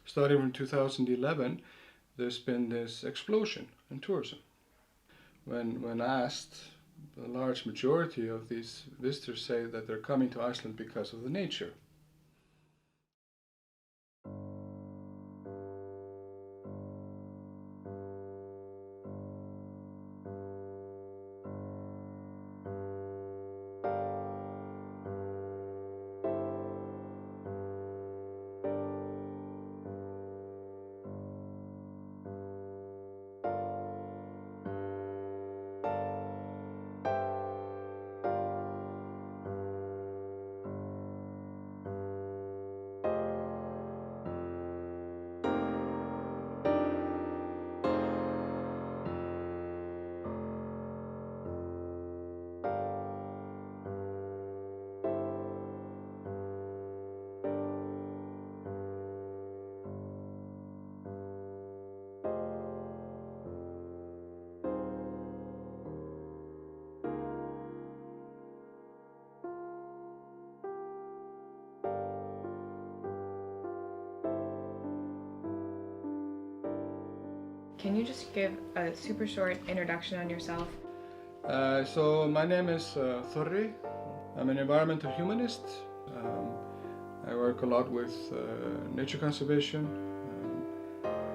starting from 2011, there's been this explosion in tourism. When asked, a large majority of these visitors say that they're coming to Iceland because of the nature. Can you just give a super short introduction on yourself? So my name is Þorri. I'm an environmental humanist. I work a lot with nature conservation,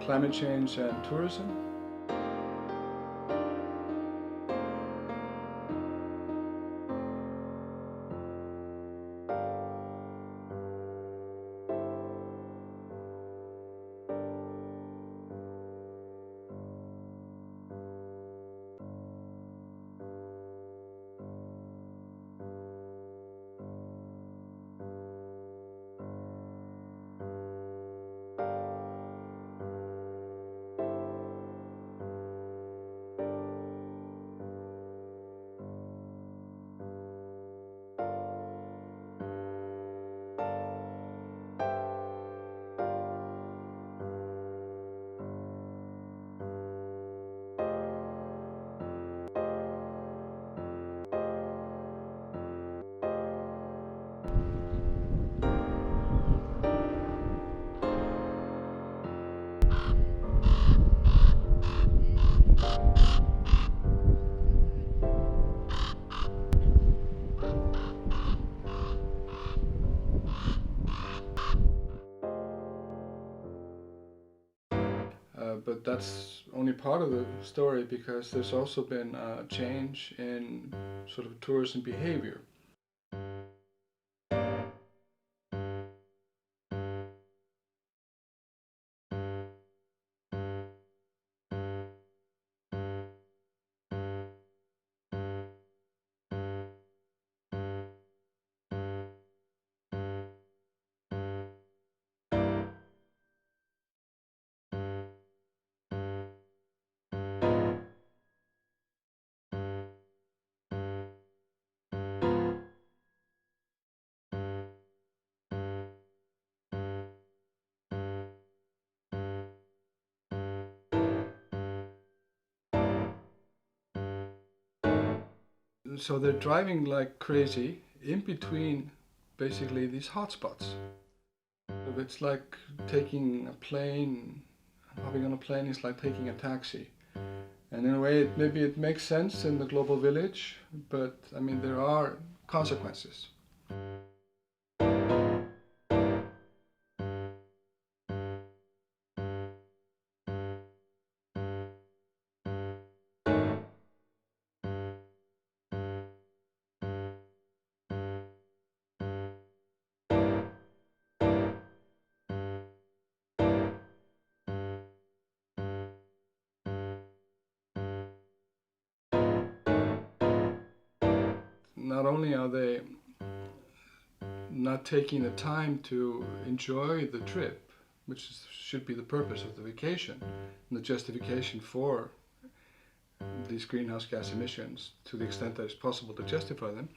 climate change and tourism. But that's only part of the story, because there's also been a change in sort of tourism behavior. So they're driving like crazy in between basically these hotspots. It's like taking a plane, hopping on a plane is like taking a taxi. And in a way, maybe it makes sense in the global village, but I mean, there are consequences. Not only are they not taking the time to enjoy the trip, which should be the purpose of the vacation, and the justification for these greenhouse gas emissions, to the extent that it's possible to justify them,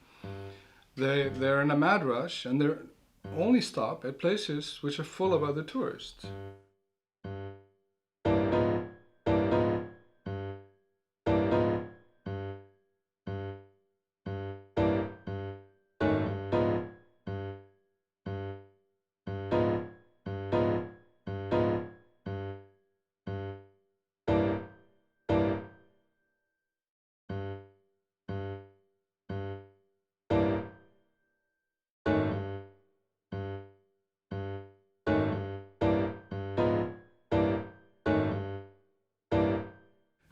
they're in a mad rush, and they only stop at places which are full of other tourists.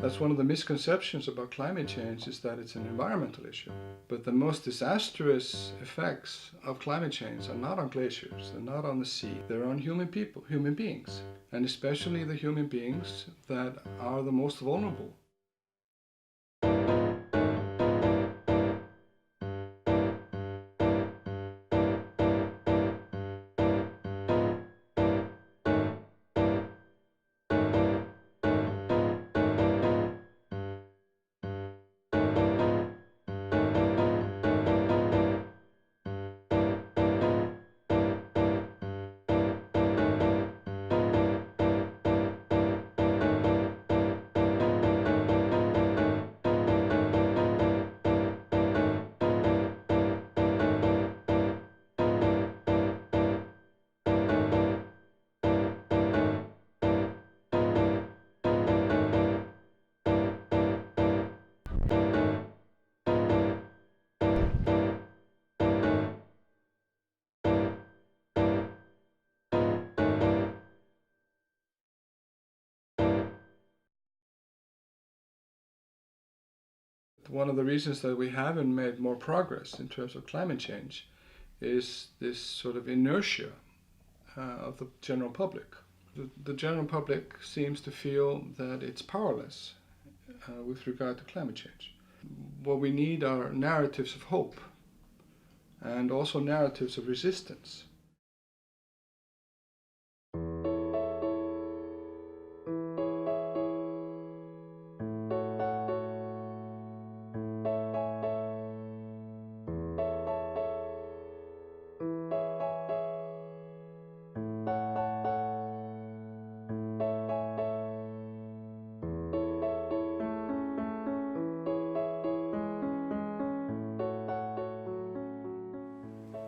That's one of the misconceptions about climate change, is that it's an environmental issue. But the most disastrous effects of climate change are not on glaciers, they're not on the sea, they're on human beings, and especially the human beings that are the most vulnerable. One of the reasons that we haven't made more progress in terms of climate change is this sort of inertia of the general public. The general public seems to feel that it's powerless with regard to climate change. What we need are narratives of hope and also narratives of resistance.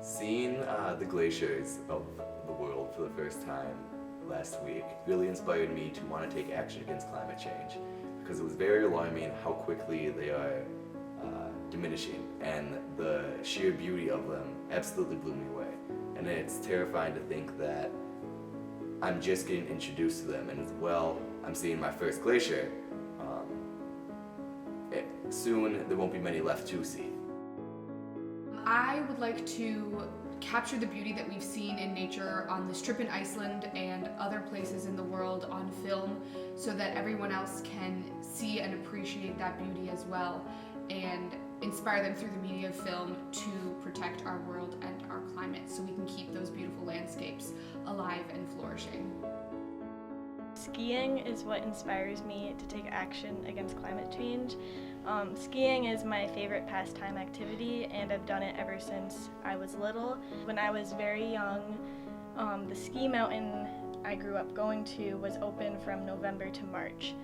Seeing the glaciers of the world for the first time last week really inspired me to want to take action against climate change, because it was very alarming how quickly they are diminishing, and the sheer beauty of them absolutely blew me away. And it's terrifying to think that I'm just getting introduced to them, and as well, I'm seeing my first glacier. Soon there won't be many left to see. I would like to capture the beauty that we've seen in nature on this trip in Iceland and other places in the world on film, so that everyone else can see and appreciate that beauty as well, and inspire them through the media of film to protect our world and our climate, so we can keep those beautiful landscapes alive and flourishing. Skiing is what inspires me to take action against climate change. Skiing is my favorite pastime activity, and I've done it ever since I was little. When I was very young, the ski mountain I grew up going to was open from November to March.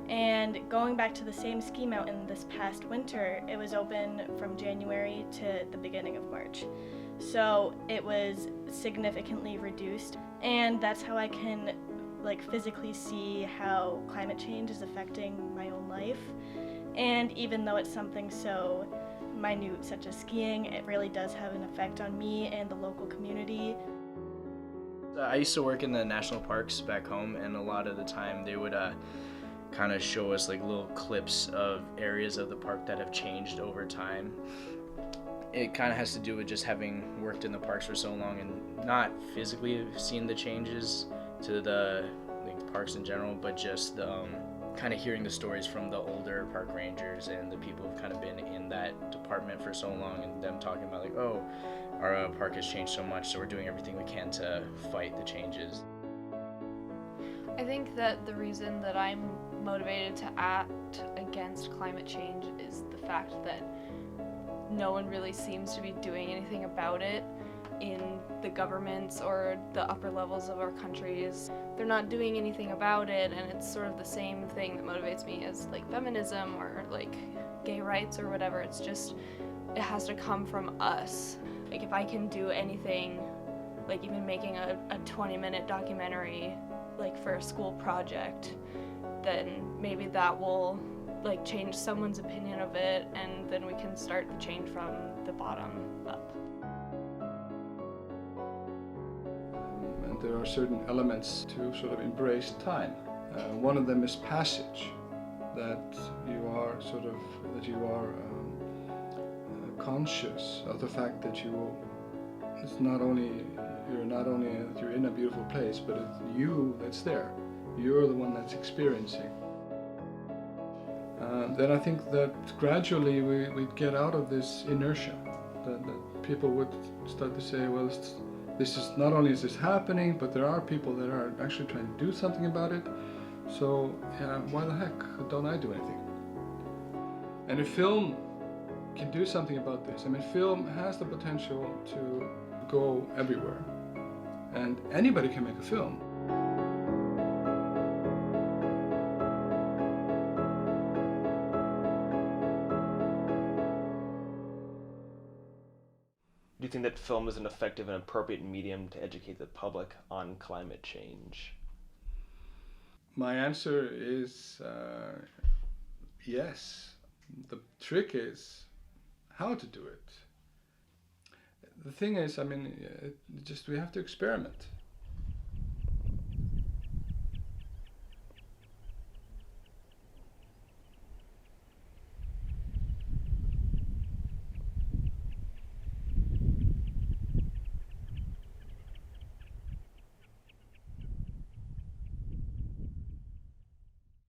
And going back to the same ski mountain this past winter, it was open from January to the beginning of March. So it was significantly reduced, and that's how I can physically see how climate change is affecting my own life. And even though it's something so minute such as skiing, it really does have an effect on me and the local community. I used to work in the national parks back home, and a lot of the time they would kind of show us little clips of areas of the park that have changed over time. It kind of has to do with just having worked in the parks for so long and not physically seeing the changes to the parks in general, but just kind of hearing the stories from the older park rangers and the people who've kind of been in that department for so long, and them talking about oh, our park has changed so much, so we're doing everything we can to fight the changes. I think that the reason that I'm motivated to act against climate change is the fact that no one really seems to be doing anything about it in the governments or the upper levels of our countries. They're not doing anything about it, and it's sort of the same thing that motivates me as feminism or gay rights or whatever. It's just, it has to come from us. If I can do anything, even making a 20-minute documentary for a school project, then maybe that will change someone's opinion of it, and then we can start the change from the bottom up. And there are certain elements to sort of embrace time. One of them is passage. that you are conscious of the fact that it's not only that you're in a beautiful place, but it's you that's there. You're the one that's experiencing. Then I think that gradually we'd get out of this inertia, that people would start to say, well, this is not only is this happening, but there are people that are actually trying to do something about it. So why the heck don't I do anything? And if film can do something about this, I mean, film has the potential to go everywhere, and anybody can make a film. Do you think that film is an effective and appropriate medium to educate the public on climate change? My answer is yes. The trick is how to do it. The thing is, I mean, we have to experiment.